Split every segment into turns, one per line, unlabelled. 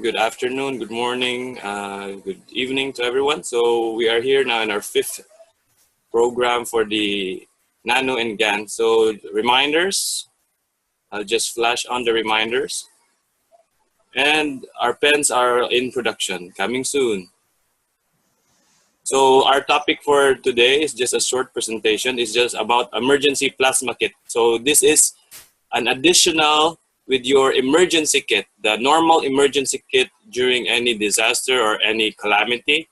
good afternoon, good morning, good evening to everyone. So we are here now in our 5th program for the Nano and GAN. So reminders, I'll just flash on the reminders. And our pens are in production, coming soon. So our topic for today is just a short presentation. It's just about emergency plasma kit. So this is an additional with your emergency kit, the normal emergency kit during any disaster or any calamity.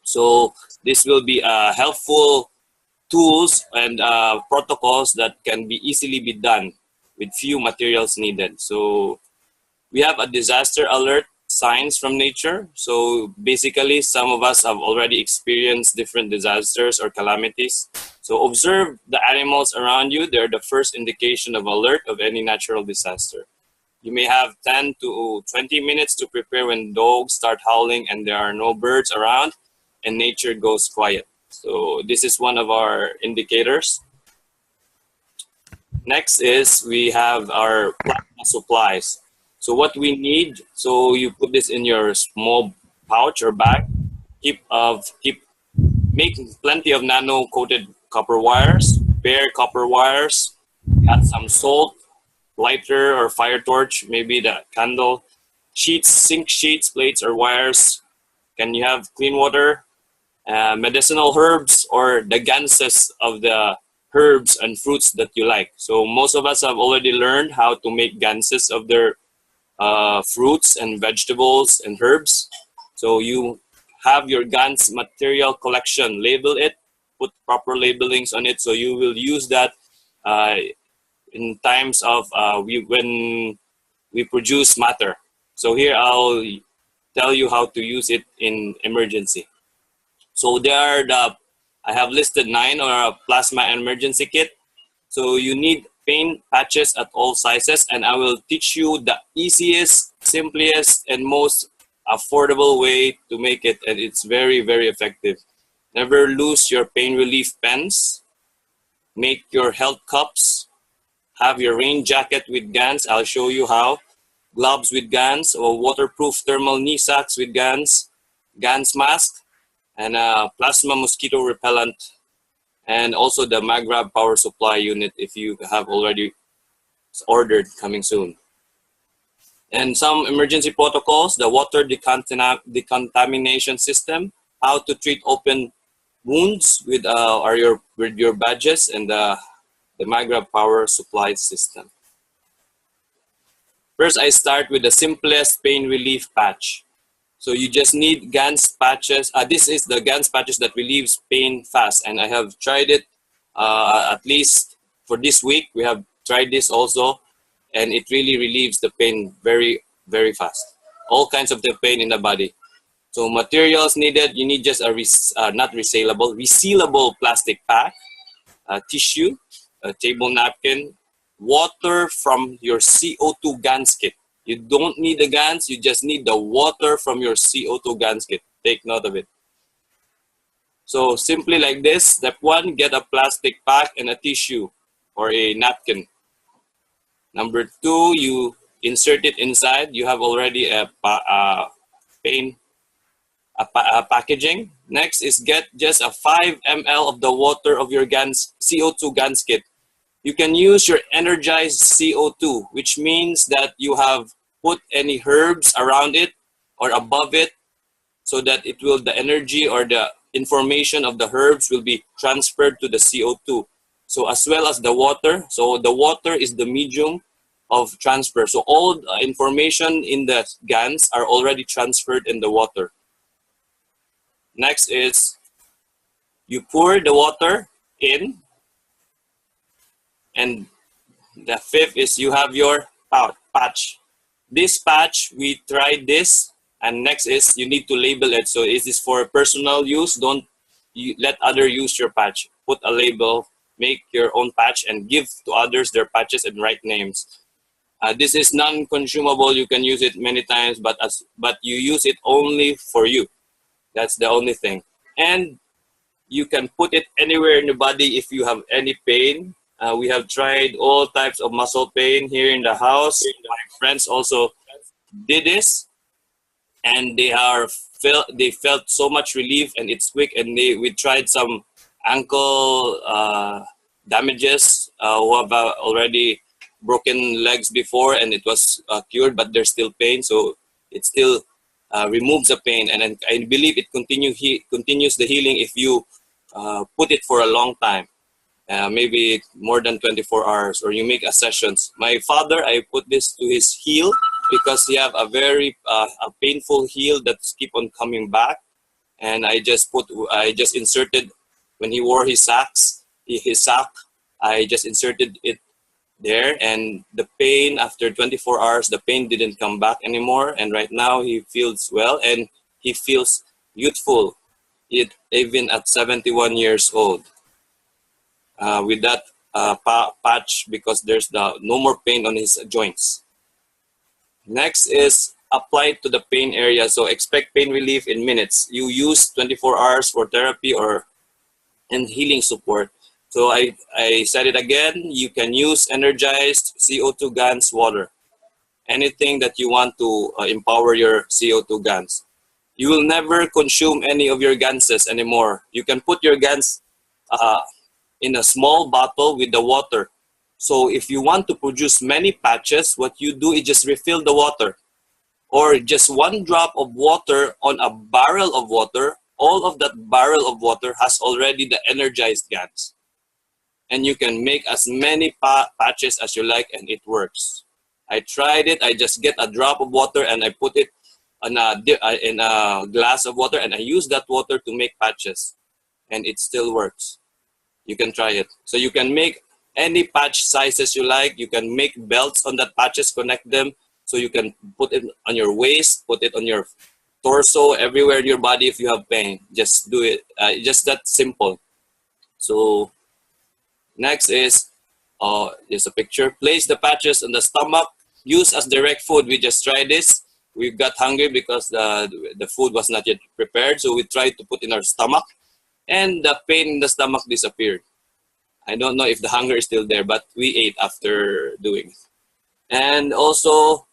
So this will be helpful tools and protocols that can be easily be done with few materials needed. So we have a disaster alert signs from nature. So basically, some of us have already experienced different disasters or calamities. So observe the animals around you. They're the first indication of alert of any natural disaster. You may have 10 to 20 minutes to prepare when dogs start howling and there are no birds around and nature goes quiet. So this is one of our indicators. Next is we have our plasma supplies. So what we need, so you put this in your small pouch or bag. Make plenty of nano coated copper wires, bare copper wires, add some salt, lighter or fire torch, maybe the candle, sheets, sink sheets, plates or wires. Can you have clean water, medicinal herbs, or the ganses of the herbs and fruits that you like. So most of us have already learned how to make ganses of their fruits and vegetables and herbs. So you have your GANS material collection, label it, put proper labelings on it, so you will use that in times of when we produce matter. So here I'll tell you how to use it in emergency. So there are I have listed 9 or a plasma emergency kit. So you need paint patches at all sizes, and I will teach you the easiest, simplest, and most affordable way to make it, and it's very, very effective. Never lose your pain relief pens. Make your health cups. Have your rain jacket with GANs. I'll show you how. Gloves with GANs, or waterproof thermal knee sacks with GANs. GANs mask, and plasma mosquito repellent. And also the Magrab power supply unit if you have already ordered, coming soon. And some emergency protocols, the water decontamination system, how to treat open wounds with your badges, and the Magrab power supply system. First, I start with the simplest pain relief patch. So you just need GANS patches. This is the GANS patches that relieves pain fast. And I have tried it at least for this week. We have tried this also. And it really relieves the pain very, very fast. All kinds of the pain in the body. So materials needed, you need just a resealable plastic pack, tissue, a table napkin, water from your CO2 GANS kit. You don't need the GANs, you just need the water from your CO2 GANS kit. Take note of it. So simply like this, step 1, get a plastic pack and a tissue or a napkin. Number 2, you insert it inside. You have already a packaging. Next is get just a 5 ml of the water of your GANS, CO2 GANS kit. You can use your energized CO2, which means that you have put any herbs around it or above it so that it will, the energy or the information of the herbs will be transferred to the CO2. So as well as the water. So the water is the medium of transfer. So all the information in the GANs are already transferred in the water. Next is you pour the water in. And the 5th is you have your patch. This patch, we tried this. And next is you need to label it. So is this for personal use? Don't let others use your patch. Put a label, make your own patch, and give to others their patches and write names. This is non-consumable. You can use it many times, but you use it only for you. That's the only thing. And you can put it anywhere in the body if you have any pain. We have tried all types of muscle pain here in the house. My friends also did this. and they felt so much relief, and it's quick. And we tried some ankle damages who have already broken legs before, and it was cured, but there's still pain, so it still removes the pain. And I believe it continues the healing if you put it for a long time, maybe more than 24 hours, or you make a sessions. My father, I put this to his heel because he have a very a painful heel that's keep on coming back, and I just inserted when he wore his sack, I just inserted it there, and the pain after 24 hours, the pain didn't come back anymore, and right now he feels well and he feels youthful, even at 71 years old, with that patch, because there's no more pain on his joints. Next is applied to the pain area. So expect pain relief in minutes. You use 24 hours for therapy and healing support. So I said it again, you can use energized CO2 GANs water. Anything that you want to empower your CO2 GANs. You will never consume any of your ganses anymore. You can put your GANs in a small bottle with the water. So if you want to produce many patches, what you do is just refill the water, or just one drop of water on a barrel of water. All of that barrel of water has already the energized GANs. And you can make as many patches as you like, and it works. I tried it. I just get a drop of water and I put it in a glass of water, and I use that water to make patches, and it still works. You can try it. So you can make any patch sizes you like. You can make belts on that patches, connect them. So you can put it on your waist, put it on your torso, everywhere in your body if you have pain. Just do it. Just that simple. So next is, there's a picture. Place the patches on the stomach. Use as direct food. We just tried this. We got hungry because the food was not yet prepared. So we tried to put in our stomach, and the pain in the stomach disappeared. I don't know if the hunger is still there, but we ate after doing it. And also,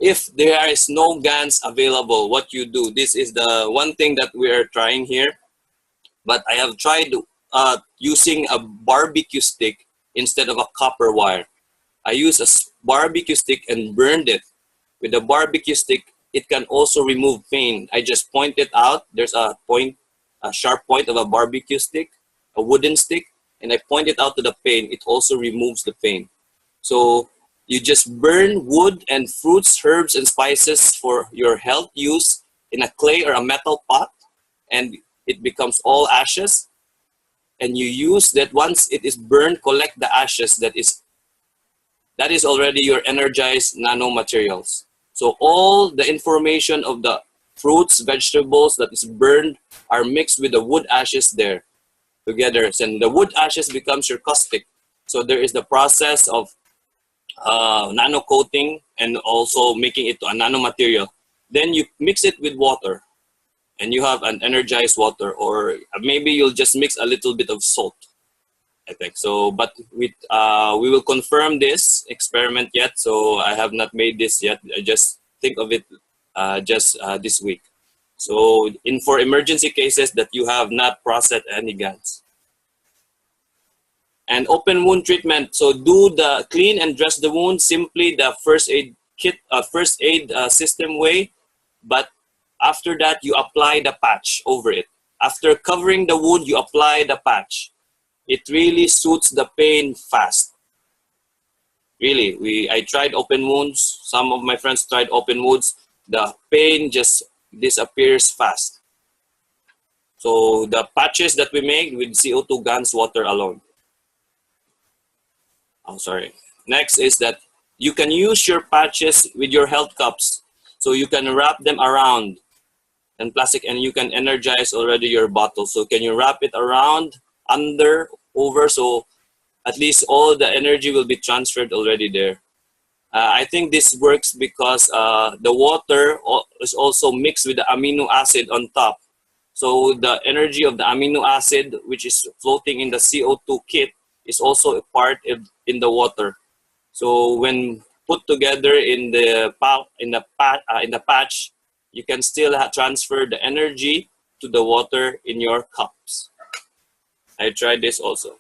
if there is no GANs available, what you do, this is the one thing that we are trying here. But I have tried using a barbecue stick instead of a copper wire. I use a barbecue stick and burned it. With the barbecue stick, it can also remove pain. I just point it out. There's a sharp point of a barbecue stick, a wooden stick, and I point it out to the pain. It also removes the pain. So you just burn wood and fruits, herbs, and spices for your health use in a clay or a metal pot, and it becomes all ashes. And you use that. Once it is burned, collect the ashes. That is already your energized nanomaterials. So all the information of the fruits, vegetables that is burned are mixed with the wood ashes there together. And the wood ashes becomes your caustic. So there is the process of nano coating and also making it to a nanomaterial. Then you mix it with water, and you have an energized water, or maybe you'll just mix a little bit of salt, I think. So, but we will confirm this experiment yet. So I have not made this yet. I just think of it this week. So for emergency cases that you have not processed any GANs. And open wound treatment. So do the clean and dress the wound simply the first aid kit, first aid system way. But after that, you apply the patch over it. After covering the wound, you apply the patch. It really suits the pain fast. Really, I tried open wounds. Some of my friends tried open wounds. The pain just disappears fast. So the patches that we make with CO2 GANs water alone. Oh, sorry. Next is that you can use your patches with your health cups. So you can wrap them around and plastic, and you can energize already your bottle. So can you wrap it around, under, over, so at least all the energy will be transferred already there. I think this works because the water is also mixed with the amino acid on top. So the energy of the amino acid, which is floating in the CO2 kit, is also a part in the water. So when put together in the patch, you can still transfer the energy to the water in your cups. I tried this also.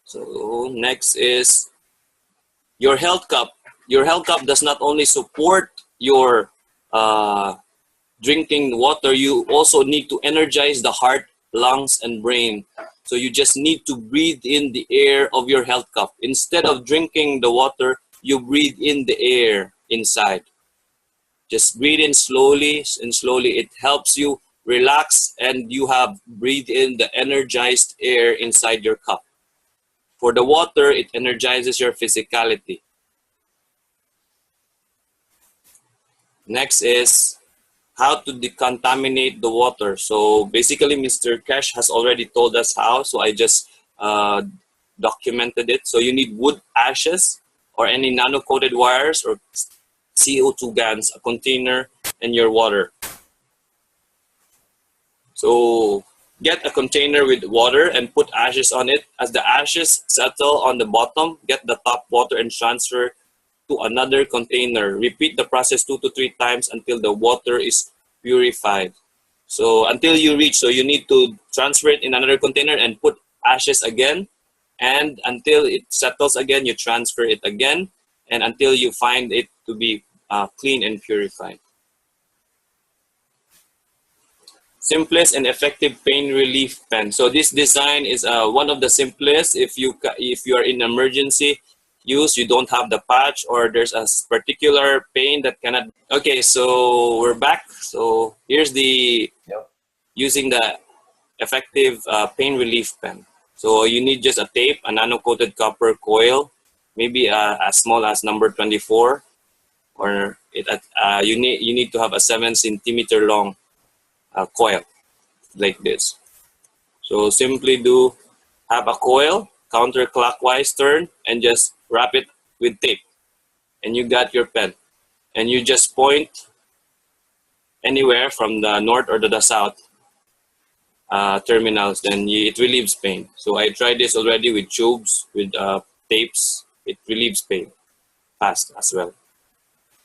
So next is your health cup. Your health cup does not only support your drinking water, you also need to energize the heart, lungs, and brain. So you just need to breathe in the air of your health cup. Instead of drinking the water, you breathe in the air inside. Just breathe in slowly and slowly. It helps you relax and you have breathed in the energized air inside your cup. For the water, it energizes your physicality. Next is how to decontaminate the water. So basically, Mr. Keshe has already told us how, so I just documented it. So you need wood ashes or any nano-coated wires or CO2 gans, a container, and your water. So get a container with water and put ashes on it. As the ashes settle on the bottom, get the top water and transfer to another container. Repeat the process 2 to 3 times until the water is purified. So until you reach, so you need to transfer it in another container and put ashes again. And until it settles again, you transfer it again. And until you find it to be clean and purified. Simplest and effective pain relief pen. So this design is one of the simplest. If you are in emergency use, you don't have the patch or there's a particular pain that cannot. Okay, so we're back. So here's the using the effective pain relief pen. So you need just a tape, a nano-coated copper coil, maybe as small as number 24, or you need to have a 7 centimeter long coil like this. So simply have a coil, counterclockwise turn, and just wrap it with tape. And you got your pen. And you just point anywhere from the north or to the south terminals, then it relieves pain. So I tried this already with tubes, with tapes. It relieves pain fast as well.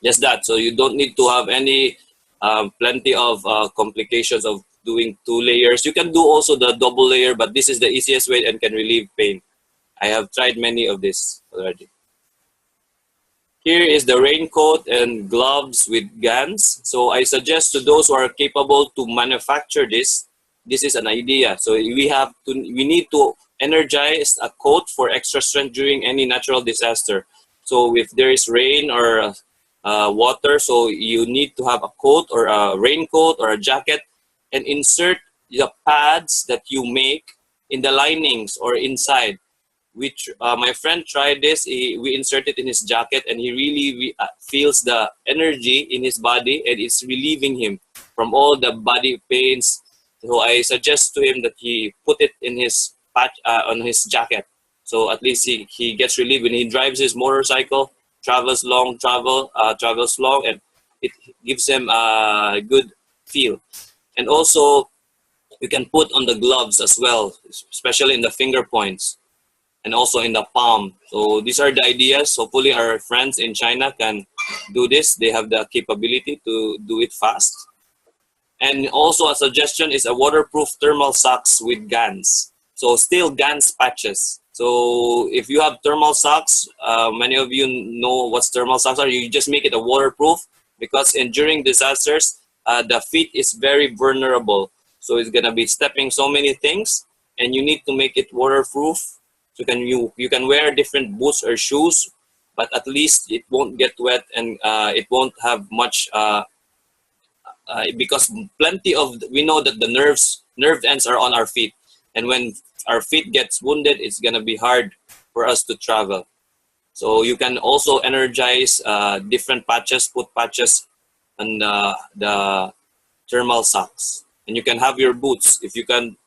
Just that. So you don't need to have any plenty of complications of doing 2 layers. You can do also the double layer, but this is the easiest way and can relieve pain. I have tried many of this already. Here is the raincoat and gloves with gans. So I suggest to those who are capable to manufacture this. This is an idea. So we need to energize a coat for extra strength during any natural disaster. So if there is rain or water, so you need to have a coat or a raincoat or a jacket and insert the pads that you make in the linings or inside. Which my friend tried this. We inserted in his jacket and he really feels the energy in his body and it's relieving him from all the body pains. So I suggest to him that he put it in his patch on his jacket. So at least he gets relief when he drives his motorcycle, travels long, and it gives him a good feel. And also you can put on the gloves as well, especially in the finger points and also in the palm. So these are the ideas. Hopefully our friends in China can do this. They have the capability to do it fast. And also a suggestion is a waterproof thermal socks with gans. So still gans patches. So if you have thermal socks, many of you know what thermal socks are. You just make it a waterproof because during disasters, the feet is very vulnerable. So it's gonna be stepping so many things and you need to make it waterproof. So you can wear different boots or shoes, but at least it won't get wet and it won't have much because we know that the nerve ends are on our feet, and when our feet gets wounded, it's gonna be hard for us to travel. So you can also energize different patches, put patches on the thermal socks, and you can have your boots. If you can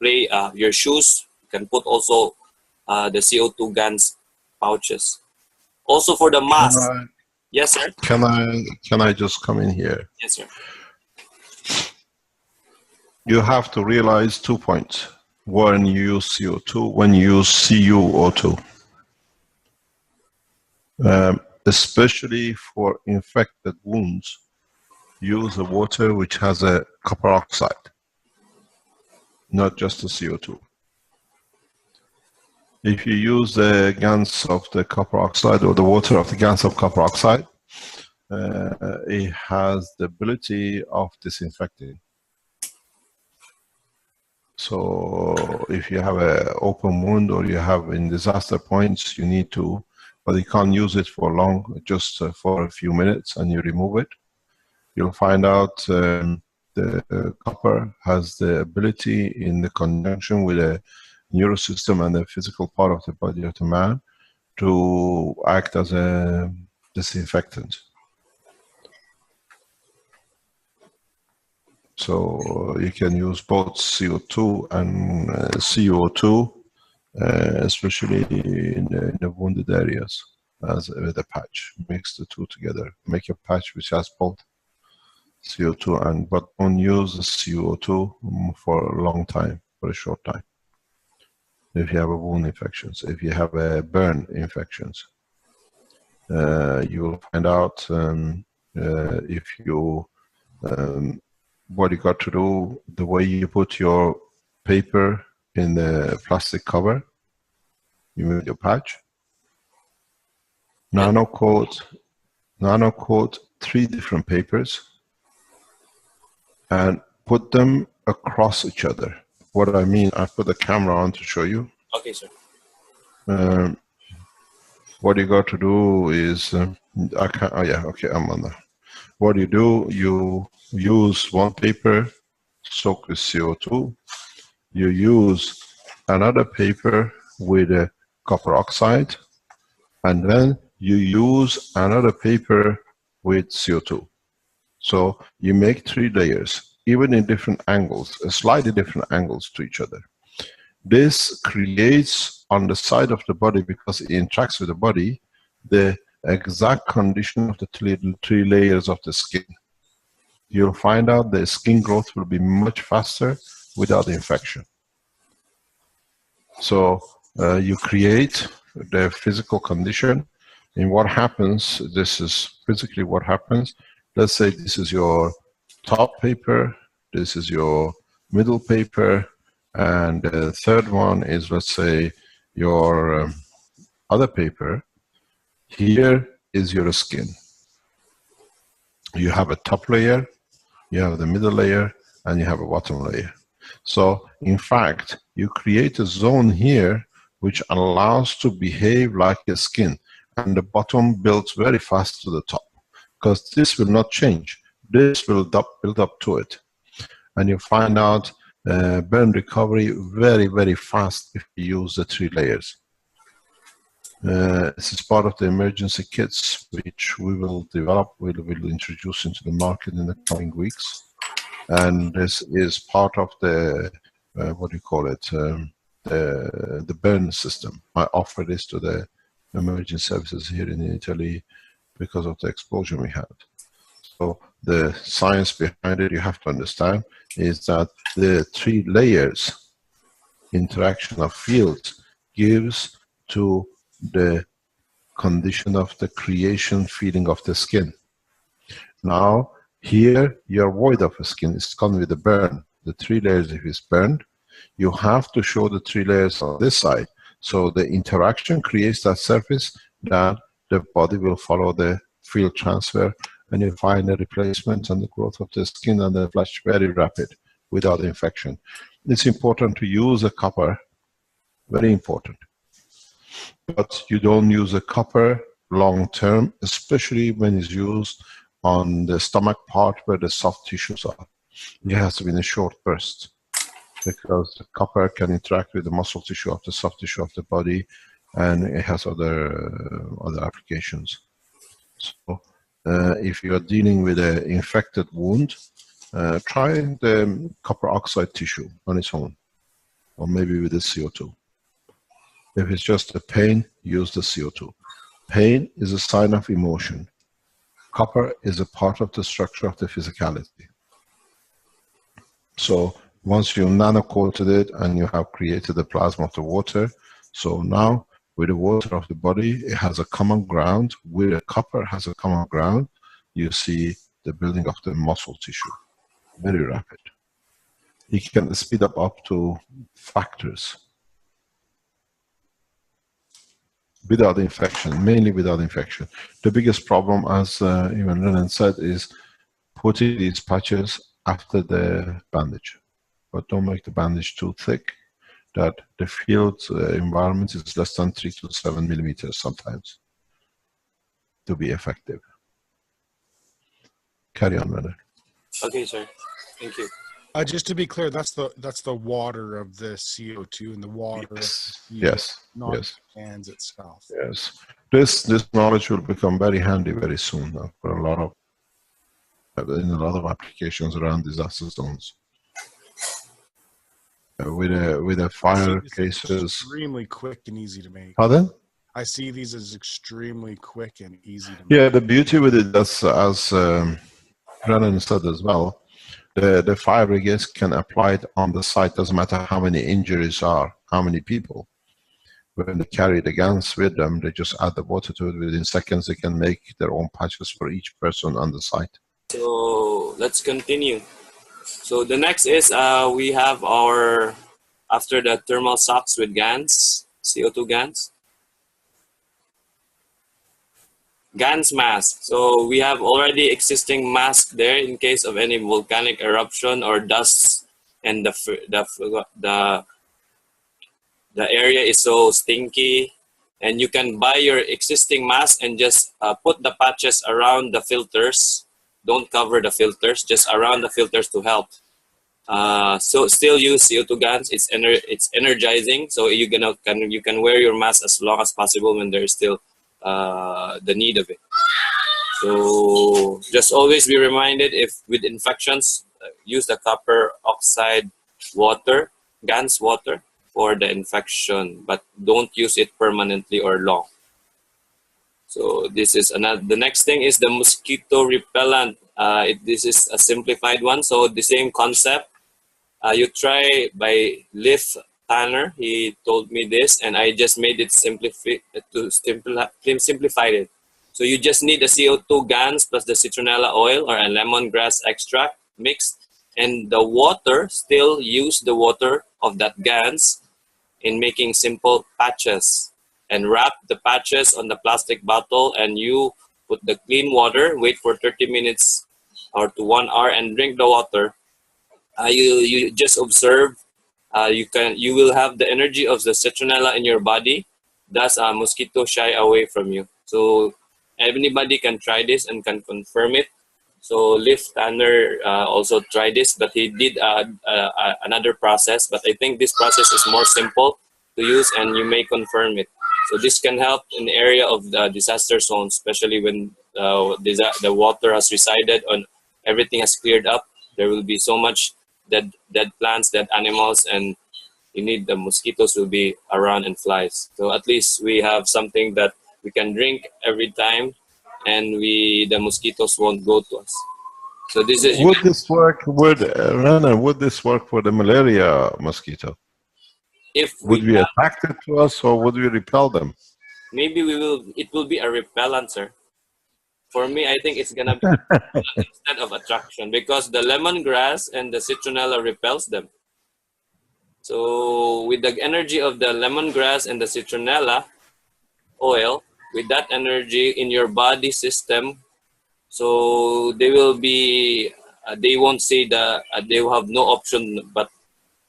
play your shoes, you can put also the CO2 gans pouches. Also for the mask. Yes, sir.
Can I just come in here?
Yes, sir.
You have to realize 2 points when you use CO2, when you use CuO2. Especially for infected wounds, use a water which has a copper oxide, not just the CO2. If you use the gans of the copper oxide or the water of the gans of copper oxide, it has the ability of disinfecting. So if you have an open wound or you have in disaster points, you need to, but you can't use it for long, just for a few minutes, and you remove it. You'll find out the copper has the ability, in the conjunction with the neurosystem and the physical part of the body of the man, to act as a disinfectant. So you can use both CO2 and CO2, especially in the wounded areas, as with a patch. Mix the two together. Make a patch which has both CO2 and, but don't use the CO2 for a long time, for a short time. If you have a wound infections, if you have a burn infections, you will find out if you what you got to do, the way you put your paper in the plastic cover, you move your patch, nano coat 3 different papers and put them across each other. What I mean, I put the camera on to show you.
Okay, sir.
What you got to do is, I can't, oh yeah, okay, I'm on there. What you do, you use one paper soaked with CO2, you use another paper with a copper oxide, and then you use another paper with CO2. So you make 3 layers, even in different angles, slightly different angles to each other. This creates on the side of the body, because it interacts with the body, the exact condition of the 3 layers of the skin. You'll find out the skin growth will be much faster without infection. So you create the physical condition. And what happens, this is physically what happens. Let's say this is your top paper, this is your middle paper, and the third one is, let's say, your other paper. Here is your skin. You have a top layer, you have the middle layer, and you have a bottom layer. So, in fact, you create a zone here which allows to behave like a skin, and the bottom builds very fast to the top, because this will not change. This will build up to it. And you find out burn recovery very, very fast if you use the 3 layers. This is part of the emergency kits which we will develop, we will introduce into the market in the coming weeks. And this is part of the, what do you call it, the burn system. I offer this to the emergency services here in Italy because of the explosion we had. So the science behind it, you have to understand, is that the 3 layers interaction of fields gives to the condition of the creation feeling of the skin. Now here you are void of a skin, it's gone with the burn. The 3 layers, if it's burned, you have to show the 3 layers on this side. So the interaction creates that surface that the body will follow the field transfer, and you find the replacement and the growth of the skin and the flesh very rapid without infection. It's important to use a copper, very important. But you don't use a copper long term, especially when it's used on the stomach part where the soft tissues are. It has to be in a short burst, because the copper can interact with the muscle tissue of the soft tissue of the body, and it has other applications. So if you are dealing with an infected wound, try the copper oxide tissue on its own, or maybe with the CO2. If it's just a pain, use the CO2. Pain is a sign of emotion. Copper is a part of the structure of the physicality. So once you've nano-coated it and you have created the plasma of the water, so now with the water of the body, it has a common ground. With the copper has a common ground. You see the building of the muscle tissue. Very rapid. It can speed up to factors. Without infection, mainly without infection. The biggest problem, as even Renan said, is putting these patches after the bandage. But don't make the bandage too thick, that the field environment is less than 3 to 7 millimeters sometimes to be effective. Carry on, Renan.
Okay, sir. Thank you.
Just to be clear, that's the water of the CO2 and the water.
Yes.
Not
Yes.
the cans itself.
Yes. This knowledge will become very handy very soon for a lot of applications around disaster zones. With a fire cases.
Extremely quick and easy to make.
Pardon?
I see these as extremely quick and easy to make.
Yeah, the beauty with it, as Renan said as well, the fire brigades can apply it on the site. Doesn't matter how many injuries are, how many people. When they carry the guns with them, they just add the water to it. Within seconds, they can make their own patches for each person on the site.
So let's continue. So the next is we have our, after the thermal socks with GANs, CO2 GANs. GANs mask. So we have already existing mask there in case of any volcanic eruption or dust, and the area is so stinky, and you can buy your existing mask and just put the patches around the filters. Don't cover the filters, just around the filters to help. So still use CO2 GANs. It's energizing, so you can wear your mask as long as possible when there is still the need of it. So just always be reminded, if with infections, use the copper oxide water, GANs water, for the infection, but don't use it permanently or long. So this is another. The next thing is the mosquito repellent. This is a simplified one. So the same concept. You try by Leif Tanner. He told me this, and I just made it simplified it. So you just need the CO2 GANs plus the citronella oil or a lemongrass extract mixed, and the water. Still use the water of that GANs in making simple patches, and wrap the patches on the plastic bottle, and you put the clean water, wait for 30 minutes or to 1 hour, and drink the water. You just observe. You will have the energy of the citronella in your body, thus mosquito shy away from you. So anybody can try this and can confirm it. So Leif Tanner also tried this, but he did another process. But I think this process is more simple to use, and you may confirm it. So this can help in the area of the disaster zones, especially when the water has resided and everything has cleared up. There will be so much dead plants, dead animals, and you need the mosquitoes will be around and flies. So at least we have something that we can drink every time, and the mosquitoes won't go to us. So this is.
Would this work? Renan, would this work for the malaria mosquito? Would we attract it to us, or would we repel them?
Maybe we will. It will be a repellent, sir. For me, I think it's gonna be instead of attraction, because the lemongrass and the citronella repels them. So with the energy of the lemongrass and the citronella oil, with that energy in your body system, so they will be. They won't say they will have no option but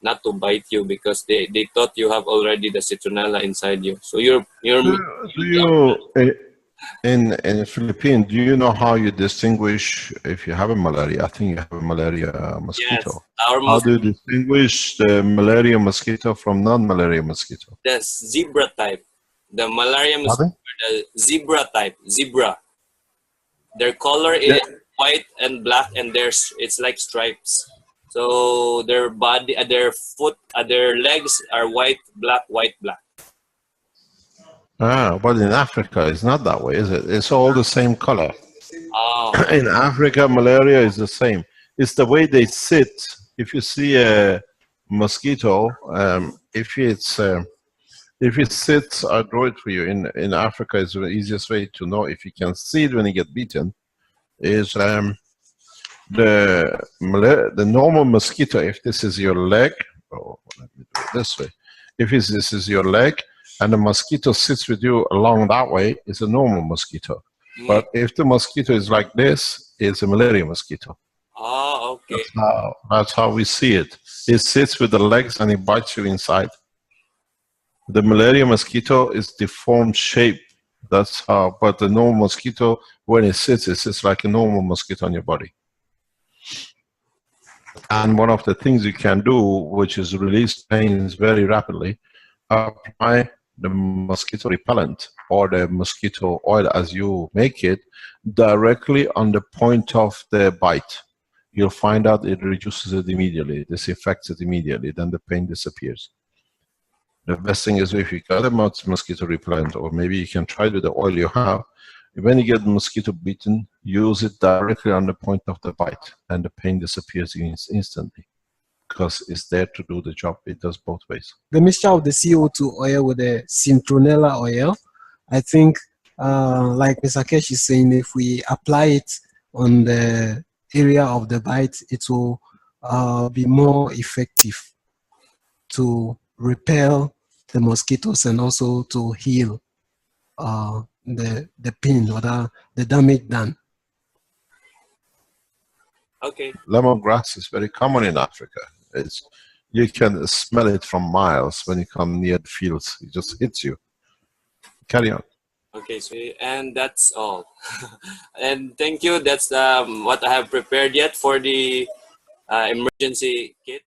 not to bite you, because they thought you have already the citronella inside you. So
in Philippines, do you know how you distinguish if you have a malaria? I think you have a malaria mosquito.
Yes,
how do you distinguish the malaria mosquito from non-malaria mosquito?
The zebra type. The malaria mosquito, the zebra type. Zebra. Their color is white and black, and it's like stripes. So their body, their foot, their legs are white, black, white, black.
But in Africa, it's not that way, is it? It's all the same color.
Oh. In
Africa, malaria is the same. It's the way they sit. If you see a mosquito, if it sits, I'll draw it for you. In Africa, it's the easiest way to know if you can see it when you get beaten. Is The normal mosquito, if this is your leg, oh, let me do it this way. If this is your leg and the mosquito sits with you along that way, it's a normal mosquito. But if the mosquito is like this, it's a malaria mosquito.
Oh, okay.
That's how we see it. It sits with the legs and it bites you inside. The malaria mosquito is deformed shape. That's how, but the normal mosquito, when it sits like a normal mosquito on your body. And one of the things you can do, which is release pains very rapidly, apply the mosquito repellent or the mosquito oil as you make it directly on the point of the bite. You'll find out it reduces it immediately, disinfects it immediately, then the pain disappears. The best thing is if you got a mosquito repellent, or maybe you can try it with the oil you have, when you get the mosquito bitten, use it directly on the point of the bite and the pain disappears instantly because it's there to do the job. It does both ways.
The mixture of the CO2 oil with the citronella oil, I think, like Mr. Keshe is saying, if we apply it on the area of the bite, it will be more effective to repel the mosquitoes and also to heal the pain or the damage done.
Okay.
Lemongrass is very common in Africa. You can smell it from miles when you come near the fields. It just hits you. Carry on.
Okay, so and that's all. And thank you. That's what I have prepared yet for the emergency kit.